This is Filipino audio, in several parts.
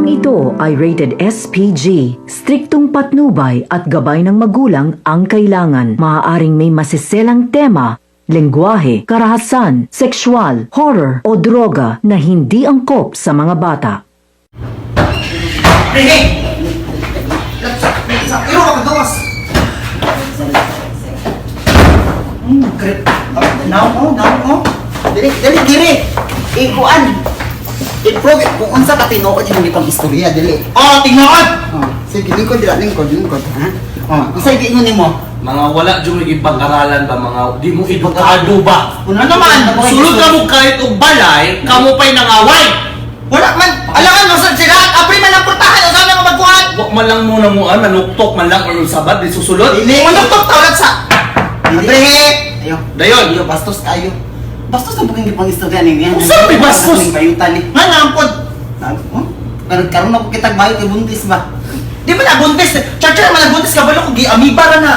Programang ito ay rated SPG. Striktong patnubay at gabay ng magulang ang kailangan. Maaaring may masiselang tema, lengguwahe, karahasan, sexual, horror o droga na hindi angkop sa mga bata. Hey! Iro ka magawas! Grip. Now. Dili. Ikuan. Improve. Kung unsa ka tinuod yung pang istorya, dili. Oh, tinuod! Sige, lingkod. Ha? Isa'y giingon nimo. Mga wala dyan may ipag-aralan ba, mga di mo edukado ba? Ano naman? Sulod ka mo kahit og balay, kamo pa'y nangaway! Wala man. Alangan mo sa sila. Apri man ang portahan. O saan nga magkuhan? Wak man lang muna mo, nanuktok man lang or sabat, di susulod. Dili. Manuktok tawag sa... Dili. Ayo. Dayon! Ayo, bastos kayo. Bastos na bukang ipang istorya niya. Saan may bastos? Bayutan ni. Nga nampod. Karoon ako kitag bayot kay buntis ba? Di ba na buntis? Chacha naman nagbuntis ka ba? Kung amiba ra na.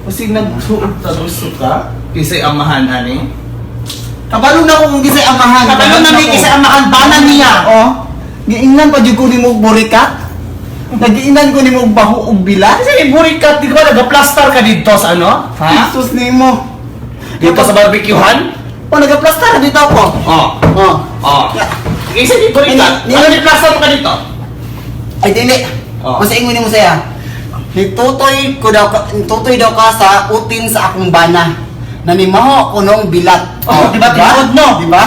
Kasi nagsuot sa gusto ka, kisa'y amahan, ani. Kabalo na kung gisay amahan. Kabalo na may gisay amahan. Banan niya. Oh. Giingnan pa dyan ko ni mo burikat. Nagiinan ko ni mo baho og bilat. Kasi burikat, di ba nag-plaster ka dito sa ano? Ha? Jesus ni mo. Dito sa barbecuehan? O, nag-plaster dito ako. Kasi di burikat. Ano ni-plaster mo ka dito? Ay, dili. Masa ingon ni mo saya. Nitutoy daw ka sa utin sa akong bana. Nanimaho ko nung bilat. Di ba? Tinod, no? Di ba?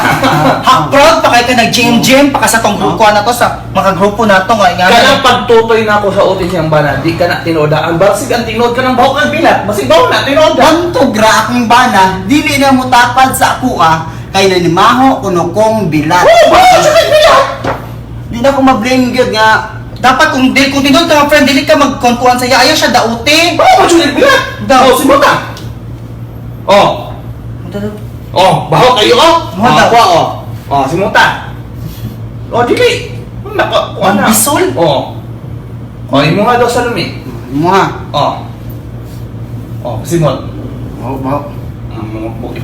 Hakprod pa kayo ka nag-gym pa ka sa tong grupo na to, sa mga grupo na to. Kanang pagtutoy na ako sa utin siyang bana, di ka na tinodaan. Basig ang tinod ka ng bahok ang bilat. Basig bahok na, tinodaan. Pantugra akong bana, dili na mo tapad sa akua, kay nanimaho ko nung kong bilat. Bahok siya kay bilat! Di na ko ma-blame yun nga. Dapat kung tinod ka mga friend, dili ka magkontuan sa iya. Ayaw siya dauti. Bahok siya kay bilat! Daw. Simuta! Bahok kayo, Muta. simuta! Dili! Nako, Ang bisol? Imo nga daw sa lumi. Mga. Simot. Bahok.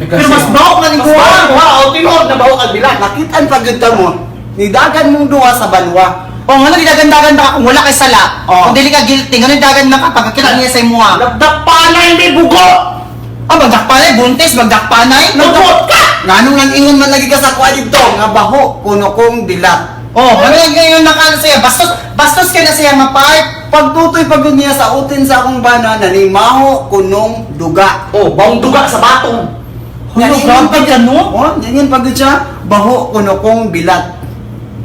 Pero mas bahok na ni Kuha. Tinod na bahok ang bilat. Nakitaan pagkita mo, nidagan mong duwa sa banwa. Ano didagan-dagan ba ka kung wala kay sala? Kung dili ka guilty, ano didagan na ka pagkakita niya sa imuha? Nagdakpanay, may bugo! Magdakpanay, buntis, magdakpanay. Nagbuot ka! Nganong lang ingon man lagi ka sa kuha dito, nga baho, kuno kong dilat. Ano yung ngayon nakala siya? Bastos ka na siya mapart. Pagtutoy pagod niya sa utin sa akong bana, nanimaho kunong duga. Baong duga sa batong. Grabe ka, no? Ganyan pagod siya, baho kuno kong bilat.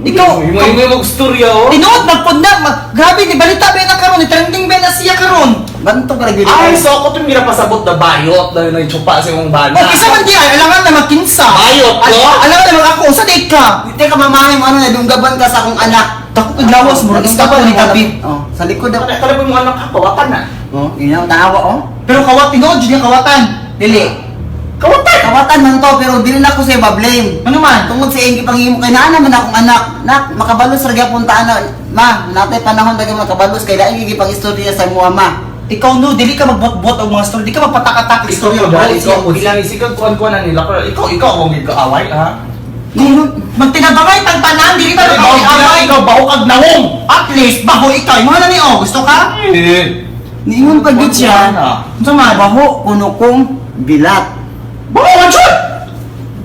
Ikaw, Imo mag-storya, tinuod, magpunda, grabe, ni balita ba na karon, ni trending ba na siya karon? Ganto ka nagili. Ay, so ako itong pasabot na bayot na nagtsupa sa imong bana. Isa man di ay, alangan na magkinsa. Bayot, no? Alangan na mag-ako, sa date ka. Hindi ka mamahay mo, nadunggaban ka sa akong anak. Dako lawas mo, isda pa ni David. Sa likod ako. Kala mo anak ka, kawakan na. Inaw, taawa, Pero kawat, tinuod, yun yung kawatan. Dili. Kawatan! Kawatan man to, pero dili na ko siya ma-blame. Ano man? Tungod sa ingi panghimo kay naa naman akong anak. Nak, makabalos ra gyapon ta ana. Ma, natay panahon dagay makabalos kay lain gigi pang istorya sa mua ma. Ikaw no, dili ka magbot-bot og mga story, di ka magpatak-atak istorya. Ikaw, ilang isikag kuhan-kuhan na nila. Ikaw, kung hindi ka away, ha? Magtinabangay tang tanan, dili ka Ikaw, nag-away. baho kag nawong! At least, baho ikaw. Yung mga nani, gusto ka? Niingon pag gid siya. Unsa man? Baho kuno kong bilat. Baho man siya!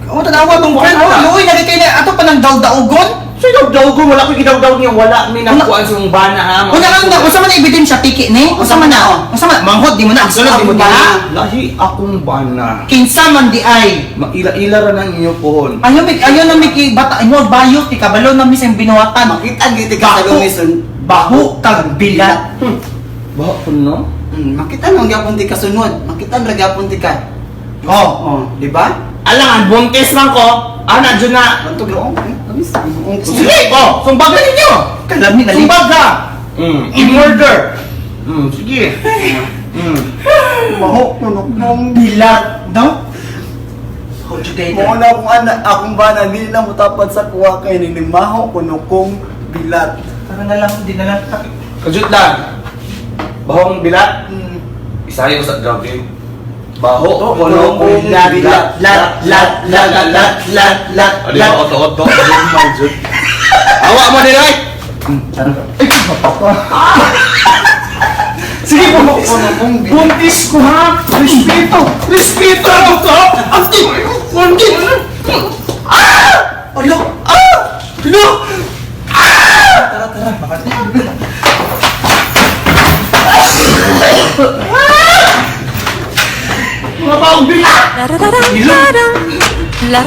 O, tanawa mong friend, luoy na di kayo na, ato pa ng daw-daugon? So, daw ko, wala ko gidaw-daw niya, wala may nakuhaan sa mong bana, ha? Unsa man ebidensya tiki ni? Unsa man na? Unsa man? Manghod di mo na, sulod di mo na. Lahi akong bana. Kinsa man di ay. Maila-ila ra ng inyo pohon. Ayaw na mi kay bata, mo bayot ti kabalo na mi sa binuhatan. Makita gid ka sa lumison. Baho kag bilat. Baho ko, no? Makita nang gyapon ti kasunod. Makita ra gyapon ti ka. Di ba? Alangan, buntis man ko. Ana, dyan na. Bantog ro. Sige, sumbaga ninyo. Kalami na Sumbaga. I-murder. Sige. Baho kuno kong bilat, no? Hold you data. Mo na akong anak, akong bana dili na mutapad sa kuha kay ninimaho kuno kong bilat. Para na lang, di na lang. Kajut lang. Bahong bilat. Isayo sa gabi. Baho, kuno kong bilat. Lat. Ano yung oto-oto? Awa mo nila eh! Ay, mapapa. Sige po, buntis ko ha. Respeto. Respeto ako to. Buntis. Alo! Ano? Mga baong bila! La